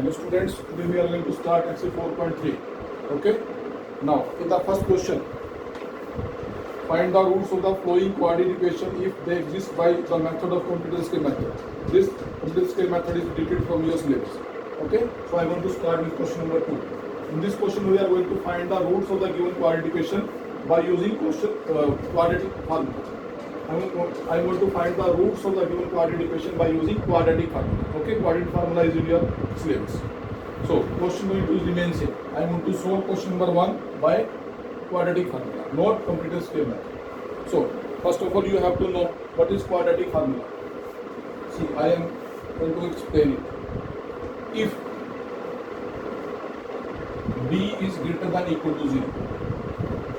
Hello students, today we are going to start exercise 4.3. Okay. Now in the first question, find the roots of the following coordinate equation if they exist by the method of computer scale method. This computer scale method is deleted from your syllabus. Okay. So I want to start with question number 2. In this question we are going to find the roots of the given coordinate equation by using quadratic formula. I want to find the roots of the given quadratic equation by using quadratic formula. Okay, quadratic formula is in your syllabus. So question going to remain same. I want to solve question number 1 by quadratic formula, not computer scale method. So first of all, you have to know what is quadratic formula. See, I am going to explain it. If d is greater than equal to 0,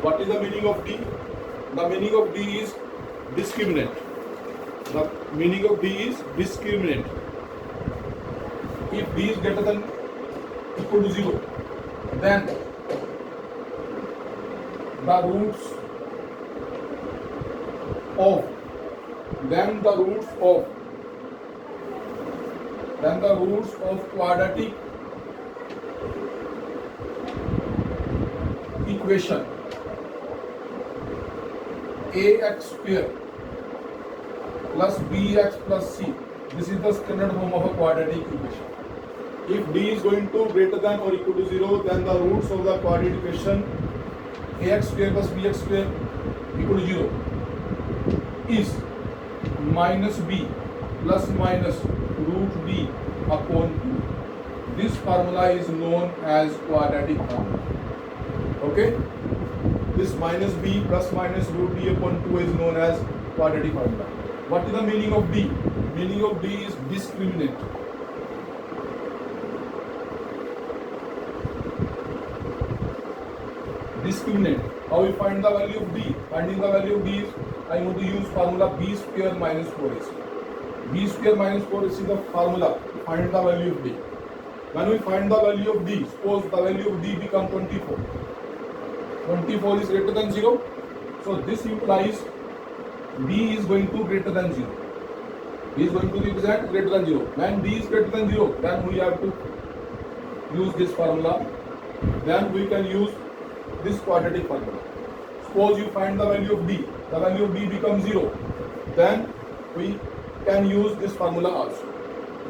what is the meaning of d? The meaning of d is discriminant. The meaning of d is discriminant. If d is greater than equal to 0, then the roots of quadratic equation ax square plus bx plus c. This is the standard form of a quadratic equation. If d is going to greater than or equal to 0, then the roots of the quadratic equation ax square plus bx square equal to 0 is minus b plus minus root b upon 2. This formula is known as quadratic formula. Okay? This minus b plus minus root b upon 2 is known as quadratic formula. What is the meaning of d? Meaning of d is discriminant. Discriminant. How we find the value of d? Finding the value of d is, I want to use formula b square minus 4ac. B square minus 4ac is the formula to find the value of d. When we find the value of d, suppose the value of d become 24. 24 is greater than 0. So this implies d is going to greater than 0. D is going to represent greater than 0. When d is greater than 0, then we have to use this formula. Then we can use this quadratic formula. Suppose you find the value of d. The value of d becomes 0. Then we can use this formula also.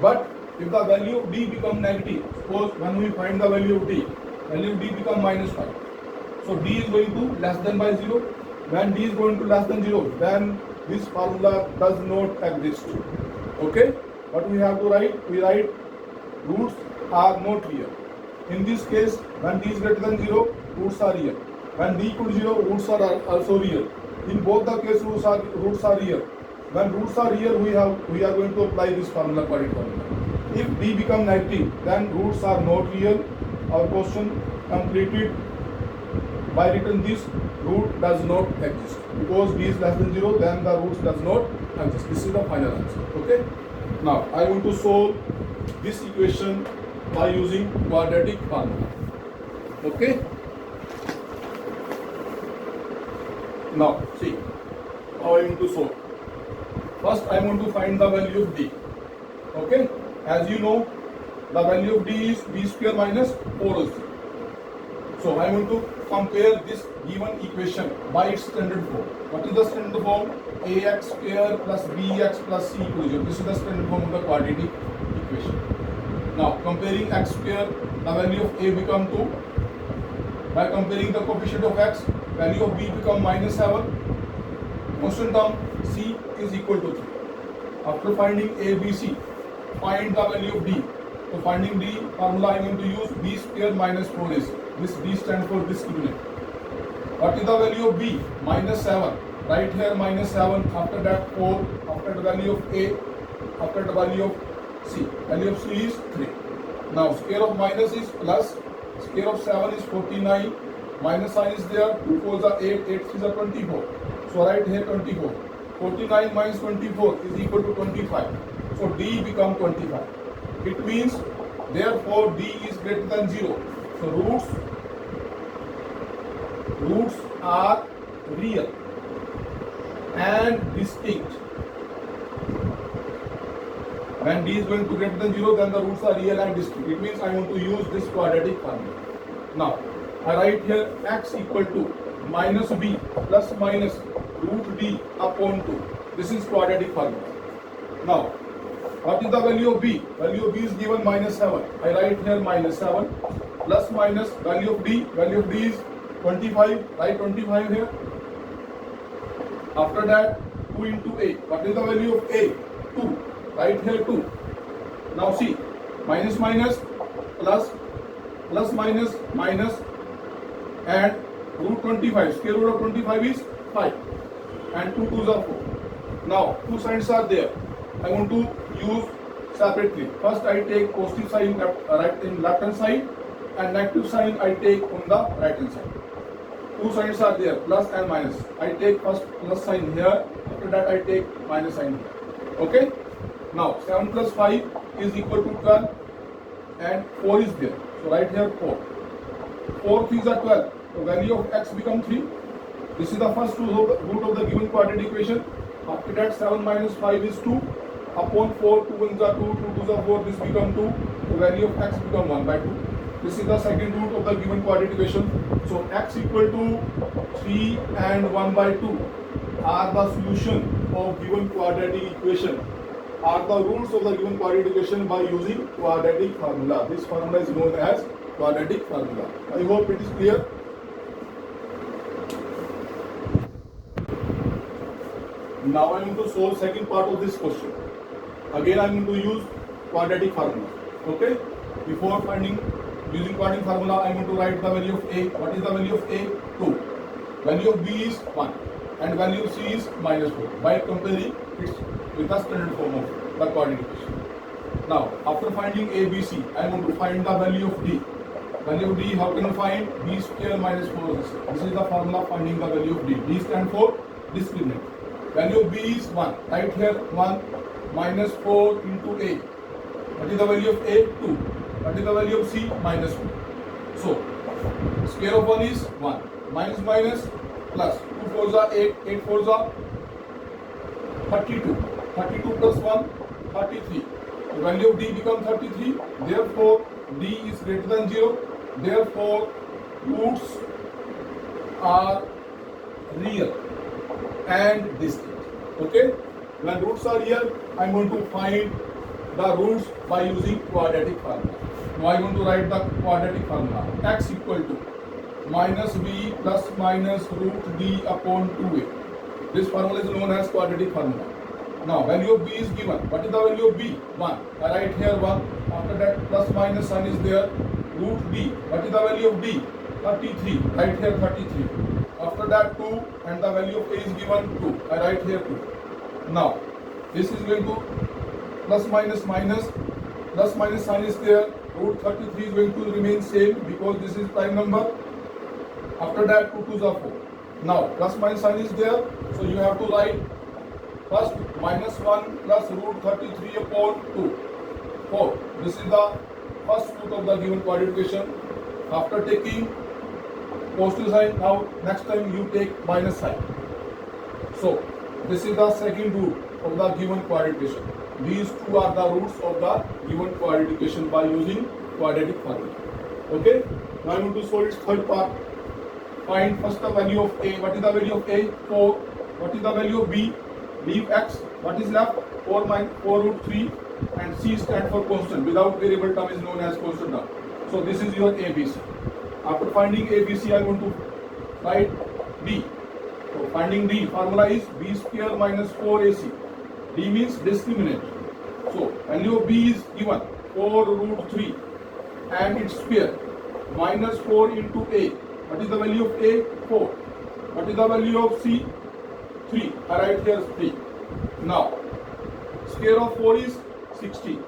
But if the value of d become negative, suppose when we find the value of d become minus 5. So d is going to less than by 0. When d is going to less than 0, then this formula does not exist. Okay? What we have to write? We write roots are not real. In this case, when d is greater than 0, roots are real. When d equal to 0, roots are also real. In both the cases, roots are real. When roots are real, we are going to apply this formula, quadratic formula. If d become negative, then roots are not real. Our question completed. By written this, root does not exist. Because d is less than 0, then the roots does not exist. This is the final answer. Okay. Now I want to solve this equation by using quadratic formula. Okay. Now see how I want to solve. First I want to find the value of d. Okay. As you know, the value of d is b square minus 4ac. So I want to compare this given equation by its standard form. What is the standard form? Ax square plus bx plus c equal to 0. This is the standard form of the quadratic equation. Now comparing x square, the value of a become 2. By comparing the coefficient of x, value of b become minus 7. Constant term c is equal to 3. After finding a, b, c, find the value of d. So finding d, formula I am going to use b square minus 4ac. This b stands for discriminant. What is the value of b? Minus 7. Right here minus 7. After that 4. After the value of a. After the value of c. Value of c is 3. Now square of minus is plus. Square of 7 is 49. Minus sign is there. 2 4s are 8. 8 3s are 24. So right here 24. 49 minus 24 is equal to 25. So d become 25. It means therefore d is greater than 0. So roots are real and distinct. When d is going to greater than 0, then the roots are real and discrete. It means I want to use this quadratic formula. Now, I write here x equal to minus b plus minus root d upon 2. This is quadratic formula. Now, what is the value of b? Value of b is given minus 7. I write here minus 7 plus minus value of d. Value of d is 25. Write 25 here. After that, 2 into a. What is the value of a? 2. Write here 2. Now see, minus minus plus, plus minus minus, and root 25. Square root of 25 is 5. And 2 2s are 4. Now, two signs are there. I want to use separately. First, I take positive sign left hand side, and negative sign I take on the right hand side. Two signs are there, plus and minus. I take first plus sign here. After that, I take minus sign here. Okay? Now, 7 plus 5 is equal to 12, and 4 is there. So, write here 4. 4 3s are 12. The value of x become 3. This is the first root of the given quadratic equation. After that, 7 minus 5 is 2. Upon 4, 2 1s are 2, 2 2s are 4. This become 2. The value of x become 1 by 2. This is the second root of the given quadratic equation. So, x equal to 3 and 1 by 2 are the solution of given quadratic equation, are the roots of the given quadratic equation by using quadratic formula. This formula is known as quadratic formula. I hope it is clear. Now I am going to solve second part of this question. Again I am going to use quadratic formula. Okay? Before finding using quadratic formula, I am going to write the value of a. What is the value of a? 2. Value of b is 1. And value of c is minus 4. By comparing it with the standard form of the quadratic equation. Now, after finding a, b, c, I am going to find the value of d. Value of d, how can you find? B square minus 4ac. This is the formula finding the value of d. D stands for discriminant. Value of b is 1. Write here 1 minus 4 into a. What is the value of a? 2. What is the value of c? Minus 2. So, square of 1 is 1. Minus minus plus. 2 4s are 8. 8 4s are 32. 32 plus 1, 33. The value of d becomes 33. Therefore, d is greater than 0. Therefore, roots are real and distinct. Okay? When roots are real, I am going to find the roots by using quadratic formula. Now I am going to write the quadratic formula. X equal to minus b plus minus root d upon 2a. This formula is known as quadratic formula. Now value of b is given. What is the value of b? 1. I write here 1. After that plus minus sign is there. Root d. What is the value of d? 33. Write here 33. After that 2 and the value of a is given 2. I write here 2. Now this is going to plus minus minus. Plus minus sign is there. Root 33 is going to remain same because this is prime number. After that 2 2s are 4. Now plus minus sign is there. So you have to write first minus 1 plus root 33 upon 2. 4. This is the first root of the given quadratic equation. After taking positive sign, now next time you take minus sign. So this is the second root of the given quadratic equation. These two are the roots of the given quadratic equation by using quadratic formula. Okay? Now I am going to solve its third part. Find first the value of a. What is the value of a? 4. What is the value of b? Leave x. What is left? 4 minus 4 root 3. And c stands for constant. Without variable term is known as constant term. So this is your ABC. After finding ABC, I am going to write b. So finding d, formula is b square minus 4ac. D means discriminant. So value of b is given 4 root 3 and its square minus 4 into a. What is the value of a? 4. What is the value of c? 3. I write here 3. Now square of 4 is 60.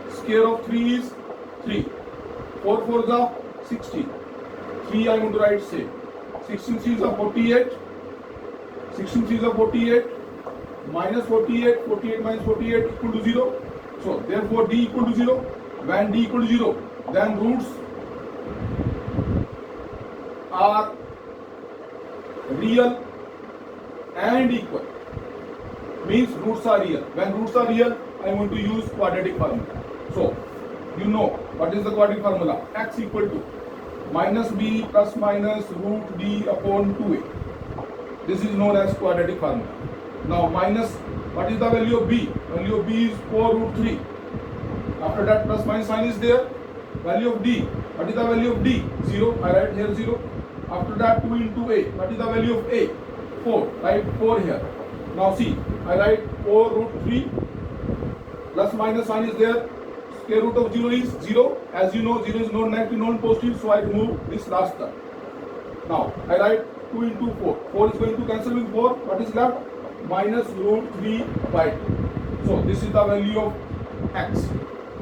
Square of 3 is 3. 4 4s are 60. 3 I am going to write same. 16 3s are 48. 16 3s are 48. Minus 48. 48 minus 48 equal to 0. So therefore d equal to 0. When d equal to 0, then roots are real and equal. Means roots are real. When roots are real, I want to use quadratic formula. So, you know what is the quadratic formula? X equal to minus b plus minus root d upon 2a. This is known as quadratic formula. Now minus, what is the value of b? Value of b is 4 root 3. After that plus minus sign is there. Value of d. What is the value of d? 0. I write here 0. After that 2 into a. What is the value of a? 4. Write 4 here. Now see, I write 4 root 3. Plus minus sign is there. Square root of 0 is 0. As you know, 0 is non-negative, non-positive. So I remove this last term. Now I write 2 into 4. 4 is going to cancel with 4. What is left? Minus root 3 by 2. So this is the value of x.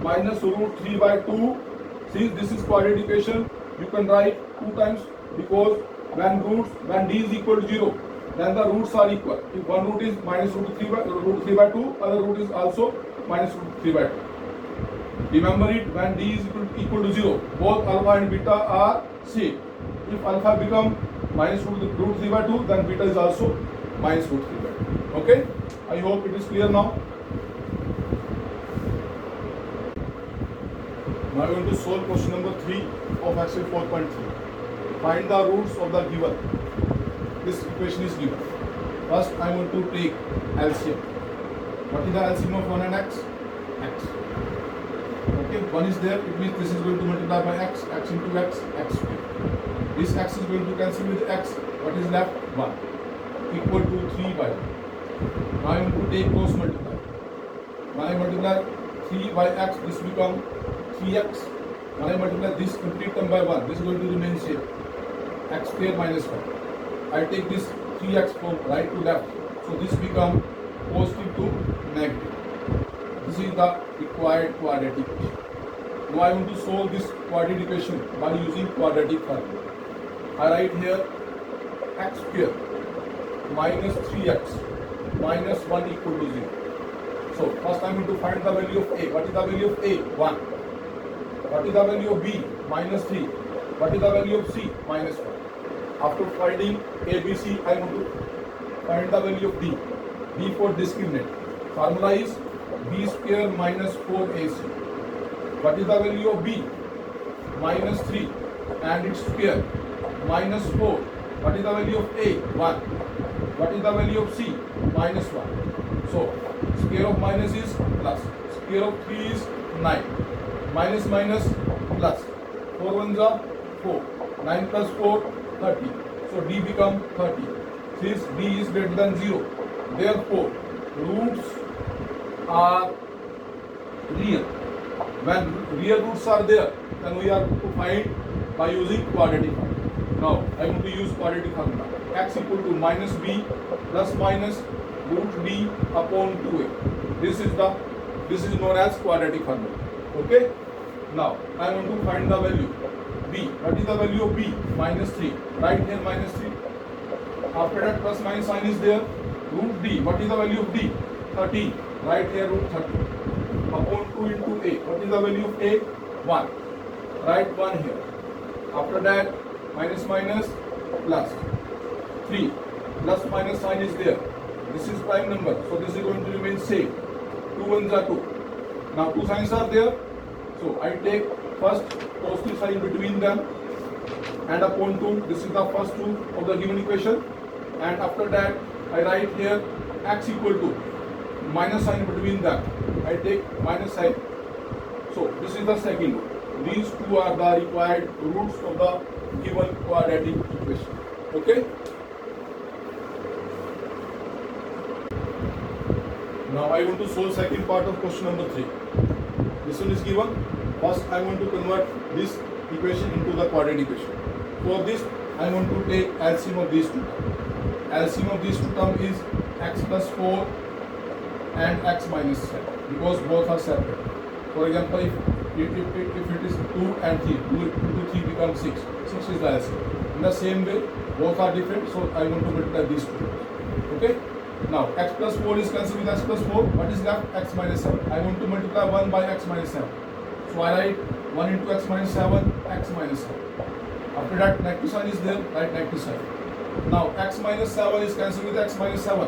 Minus root 3 by 2. Since this is quadratic equation, you can write 2 times, because when d is equal to 0, then the roots are equal. If one root is minus root 3 by 2, other root is also minus root 3 by 2. Remember it, when d is equal to 0, both alpha and beta are same. If alpha become minus root 3 by 2, then beta is also minus root 3 by 2. Okay? I hope it is clear now. Now I want to solve question number 3 of exercise 4.3. Find the roots of the given. This equation is given. First I want to take LCM. What is the LCM of 1 and x? X. Okay, 1 is there, it means this is going to multiply by x, x into x, x square. This x is going to cancel with x. What is left? 1. Equal to 3 by 1. Now I want to take cross multiply. When I multiply 3 by x, this becomes 3x. When I multiply this complete term by 1, this is going to remain same. X square minus 1. I take this 3x from right to left. So this becomes positive to negative. This is the required quadratic equation. Now I want to solve this quadratic equation by using quadratic formula. I write here x square minus 3x minus 1 equal to 0. So first I am going to find the value of a. What is the value of a? 1. What is the value of b? Minus 3. What is the value of c? Minus 1. After finding a, b, c, I want to find the value of d. D for discriminant. Formula is b square minus 4ac. What is the value of b? Minus 3 and its square minus 4. What is the value of a? 1. What is the value of c? Minus 1. So square of minus is plus. Square of 3 is 9. Minus minus plus. 4 ones are 4. 9 plus 4, 30. So d become 30. Since d is greater than 0, therefore roots are real. When real roots are there, then we are to find by using quadratic formula. Now I am going to use quadratic formula. X equal to minus b plus minus root d upon 2a. This is known as quadratic formula. Okay? Now I want to find the value b. What is the value of b? Minus 3. Right here minus 3. After that plus minus sign is there. Root d. What is the value of d? 13. Right here root 30. Upon 2 into a. What is the value of a? 1. Write 1 here. After that minus minus plus 3. Plus minus sign is there. This is prime number. So this is going to remain same. 2 ones are 2. Now 2 signs are there. So I take first positive sign between them and upon 2. This is the first 2 of the given equation. And after that I write here x equal to minus sign between them. I take minus sign. So this is the second root. These 2 are the required roots of the given quadratic equation. Okay? Now I want to solve second part of question number 3. This one is given. First I want to convert this equation into the quadratic equation. For this I want to take LCM of these 2 terms. LCM of these 2 terms is x plus 4 and x minus 7, because both are separate. For example, if it is 2 and 3, 2 into 3 becomes 6. 6 is the LCM. In the same way, both are different, so I want to multiply these 2 terms. Okay? Now, x plus 4 is cancelled with x plus 4. What is left? X minus 7. I want to multiply 1 by x minus 7. So I write 1 into x minus 7, x minus 7. After that, negative sign is there, write negative sign. Now, x minus 7 is cancelled with x minus 7.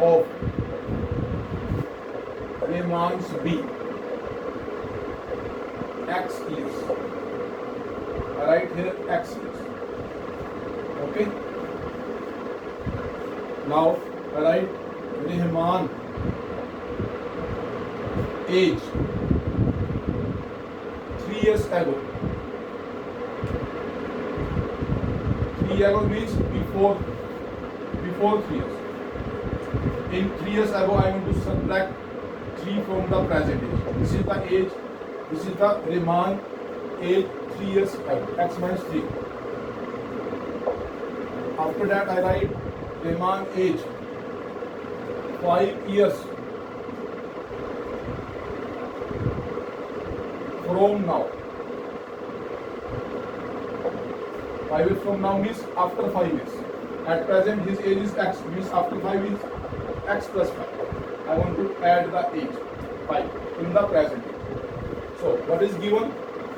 of Raymond's B. X is. I write here X is. Okay. Now I write Rahman age 3 years ago. 3 years ago means before 3 years. In 3 years ago, I want to subtract 3 from the present age. This is the age. This is the Rahman age 3 years ago. X minus 3. After that, I write Rahman age 5 years from now. 5 years from now means after 5 years. At present, his age is X, means after 5 is X plus 5. I want to add the age 5 in the present age. So, what is given?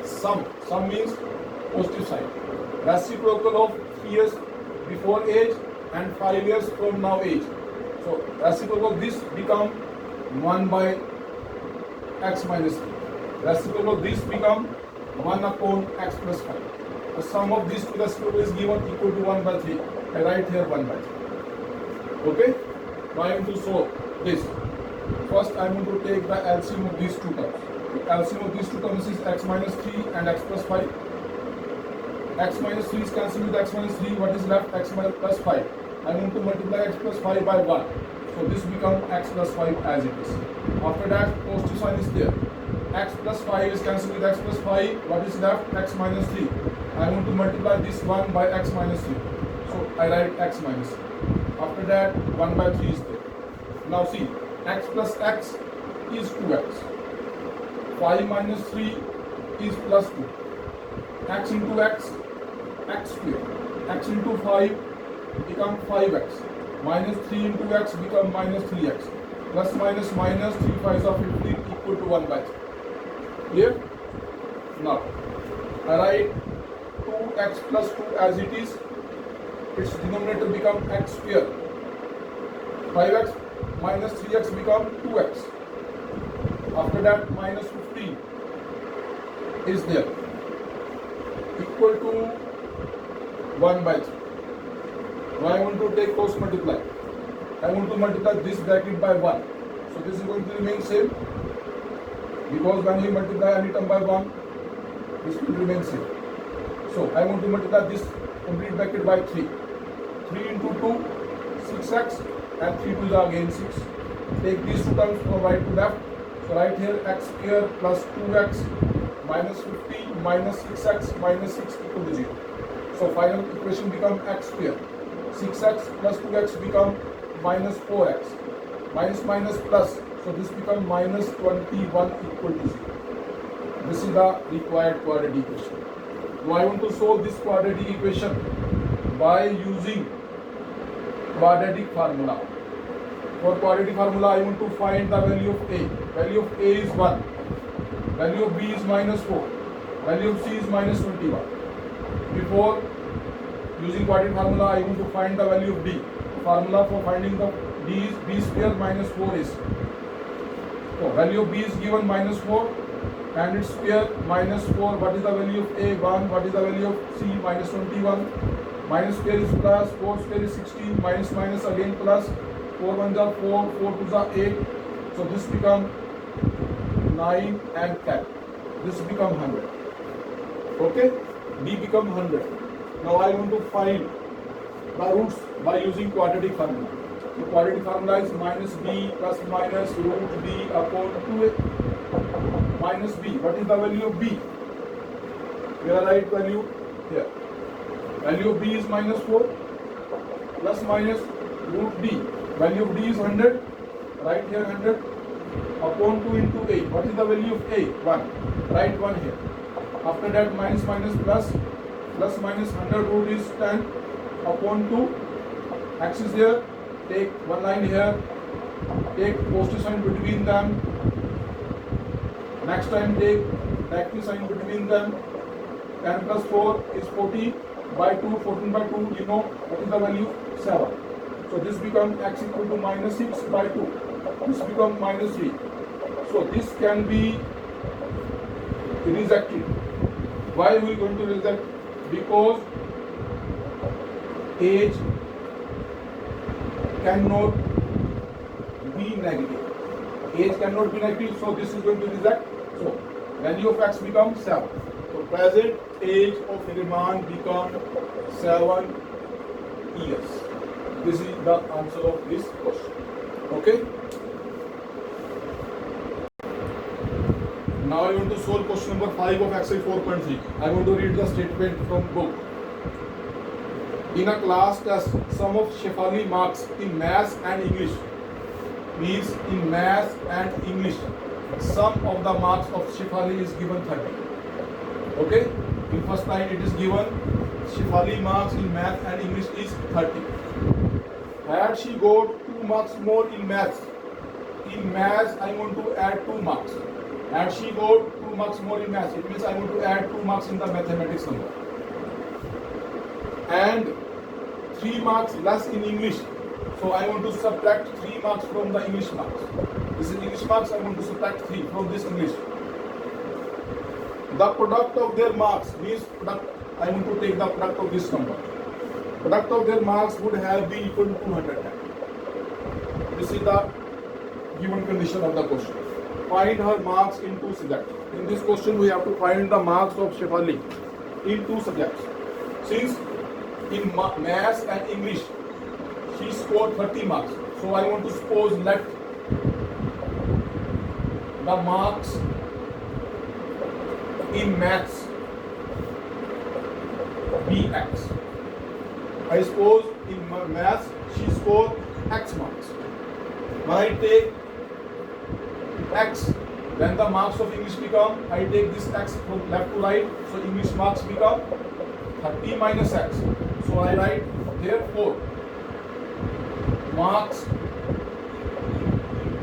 Sum. Sum means positive sign. Reciprocal of 3 years before age and 5 years from now age. So, reciprocal of this become 1 by X minus 3. Reciprocal of this become 1 upon X plus 5. The sum of these two reciprocal is given equal to 1 by 3. I write here 1 by 3. Okay? Now I am to solve this. First I am going to take the LCM of these two terms. The LCM of these two terms is X minus 3 and X plus 5. X minus 3 is cancelled with X minus 3. What is left? X minus plus 5. I am going to multiply X plus 5 by 1. So this becomes X plus 5 as it is. After that, positive sign is there. X plus 5 is cancelled with X plus 5. What is left? X minus 3. I want to multiply this 1 by X minus 3. So I write X minus 3. After that, 1 by 3 is there. Now see, X plus X is 2X. 5 minus 3 is plus 2. X into X, X square. X into 5 become 5X. Minus 3 into X become minus 3X. Plus minus minus 3 5s are 15 equal to 1 by 3. Clear? Now, I write 2X plus 2 as it is. Its denominator become X square. 5X minus 3X become 2X. After that, minus 15 is there. Equal to 1 by 3. Now I want to take cross multiply. I want to multiply this bracket by 1. So this is going to remain same. Because when we multiply any term by 1, this will remain same. So I want to multiply this complete bracket by 3. 3 into 2, 6x, and 3 2s are again 6. Take these two terms from right to left. So right here x square plus 2x minus 15 minus 6x minus 6 equal to 0. So final equation become x square. 6x plus 2x become minus 4x. Minus minus plus. So this become minus 21 equal to 0. This is the required quadratic equation. Now I want to solve this quadratic equation by using quadratic formula. For quadratic formula, I want to find the value of A. Value of A is 1. Value of B is minus 4. Value of C is minus 21. Before using quadratic formula, I want to find the value of D. Formula for finding the D is B square minus 4AC. So value of B is given minus 4 and its square minus 4. What is the value of A? 1. What is the value of C? Minus 21. Minus square is plus, 4 square is 16, minus minus again plus, 4 1s are 4, 4 2s are 8. So this become 9 and 10. This become 100. Okay? D become 100. Now I want to find the roots by using quadratic formula. The quadratic formula is minus B plus minus root B upon 2A minus B. What is the value of B? Here right value here. Value of B is minus 4 plus minus root D. Value of D is 100. Right here 100 upon 2 into A. What is the value of A? 1. Write 1 here. After that minus minus plus. Plus minus 100 root is 10 upon 2. X is here. Take one line here. Take positive sign between them. Next time take negative sign between them. 10 plus 4 is 40 by 2. 14 by 2, you know what is the value? 7. So this becomes x equal to minus 6 by 2. This becomes minus 3. So this can be rejected. Why we are going to reject? Because age cannot be negative. Age cannot be negative, so this is going to reject. So value of x becomes 7. So present age of Rehman becomes 7 years. This is the answer of this question. Okay. Now I want to solve question number 5 of exercise 4.3. I want to read the statement from book. In a class test, sum of Shefali marks in maths and English means in maths and English, sum of the marks of Shefali is given 30. Okay? In first line it is given Shefali marks in maths and English is 30. Had she got 2 marks more in maths I want to add 2 marks. Had she got 2 marks more in maths, it means I want to add 2 marks in the mathematics number. And 3 marks less in English. So I want to subtract 3 marks from the English marks. This is English marks, I want to subtract 3 from this English. The product of their marks means product, I want to take the product of this number. Product of their marks would have been equal to 210. This is the given condition of the question. Find her marks in 2 subjects. In this question we have to find the marks of Shefali in 2 subjects. Since in maths and English she scored 30 marks, so I want to suppose let the marks in maths be x. I suppose in maths she scored x marks. When I take x, then the marks of English become, I take this x from left to right, so English marks become 30 minus x. So I write therefore marks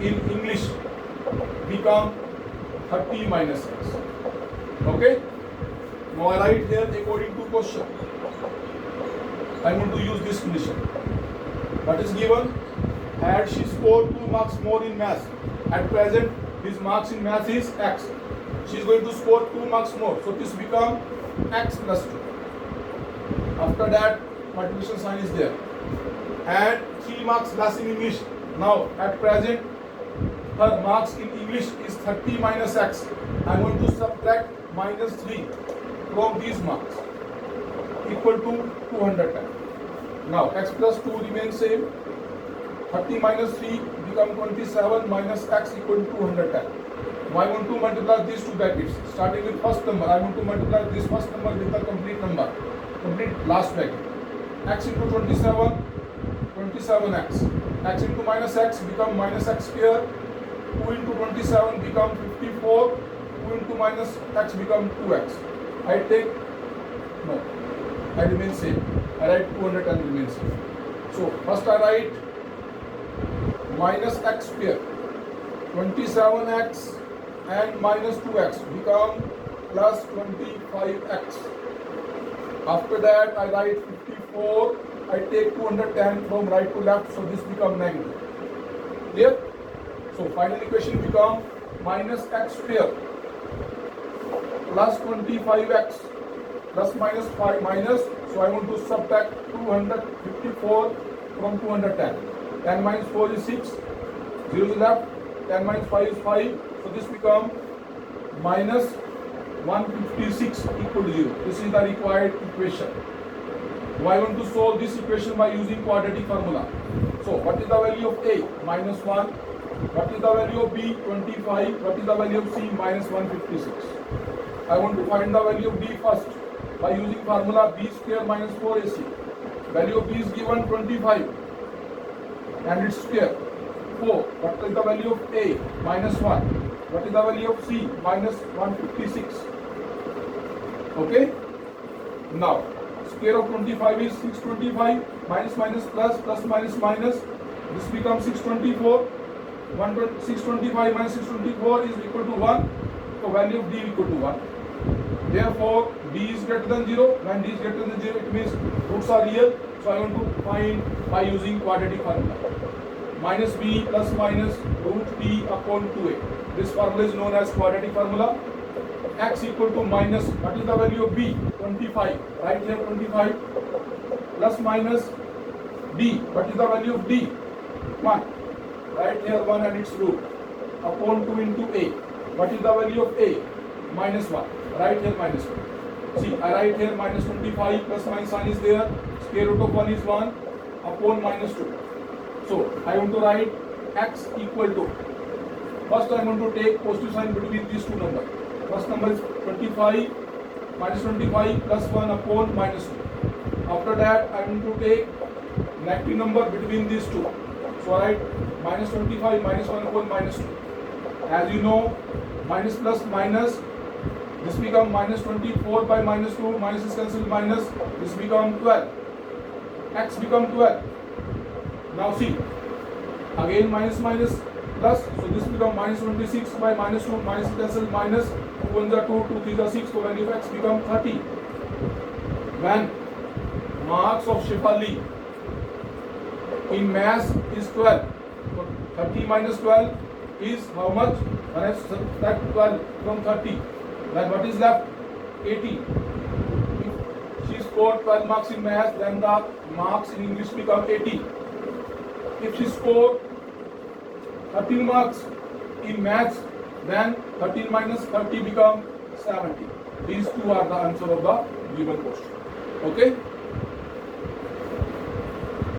in English become 30 minus x. Okay? Now I write here according to question. I want to use this condition. What is given? Had she scored 2 marks more in maths, at present his marks in maths is x. She is going to score 2 marks more. So this become x plus 2. After that, multiplication sign is there. And 3 marks less in English. Now at present her marks in English is 30 minus x. I want to subtract minus 3 from these marks equal to 210. Now x plus 2 remains same. 30 minus 3 become 27 minus x equal to 210. Now I want to multiply these 2 brackets. Starting with first number, I want to multiply this first number with the complete number. Complete last bracket. X into 27, 27x. X into minus x become minus x square. 2 into 27 become 54. 2 into minus x become 2x. I take, no, I remain same. I write 210 remains same. So first I write minus x square. 27x and minus 2x become plus 25x. After that I write 54. I take 210 from right to left, so this become negative. Clear? So final equation become minus x square plus 25x plus minus 5 minus. So I want to subtract 254 from 210. 10 minus 4 is 6. 0 is left. 10 minus 5 is 5. So this become minus 156 equal to 0. This is the required equation. Now I want to solve this equation by using quadratic formula. So what is the value of A? Minus 1. What is the value of B? 25. What is the value of C? Minus 156. I want to find the value of B first by using formula B square minus 4AC. Value of B is given 25 and its square 4. What is the value of A? Minus 1. What is the value of C? Minus 156. Okay? Now, square of 25 is 625. Minus minus plus, plus minus minus. This becomes 624. 625 minus 624 is equal to 1. So value of D equal to 1. Therefore, D is greater than 0. When D is greater than 0, it means roots are real. So I want to find by using quadratic formula. Minus B plus minus root B upon 2A. This formula is known as quadratic formula. X equal to minus, what is the value of B? 25. Right here 25. Plus minus D. What is the value of D? 1. Right here 1 and its root. Upon 2 into A. What is the value of A? Minus 1. Right here minus 1. See, I write here minus 25 plus my sign is there. Square root of 1 is 1 upon minus 2. So, I want to write X equal to. First I want to take positive sign between these two numbers. First number is 25 minus 25 plus 1 upon minus 2. After that I want to take negative number between these two. So I write minus 25 minus 1 upon minus 2. As you know, minus plus minus, this become minus 24 by minus 2, minus is cancelled minus, this become 12. X become 12. Now see, again minus minus plus, so this become minus 26 by minus 2, minus is cancelled minus, 2 1s are 2, 2 3s are 6, so value of X become 30. When marks of Shefali in mass is 12, so 30 minus 12 is how much? When I subtract 12 from 30, then what is left? 80. If she scored 12 marks in maths, then the marks in English become 80. If she scored 13 marks in maths, then 13 minus 30 become 70. These two are the answer of the given question. Okay?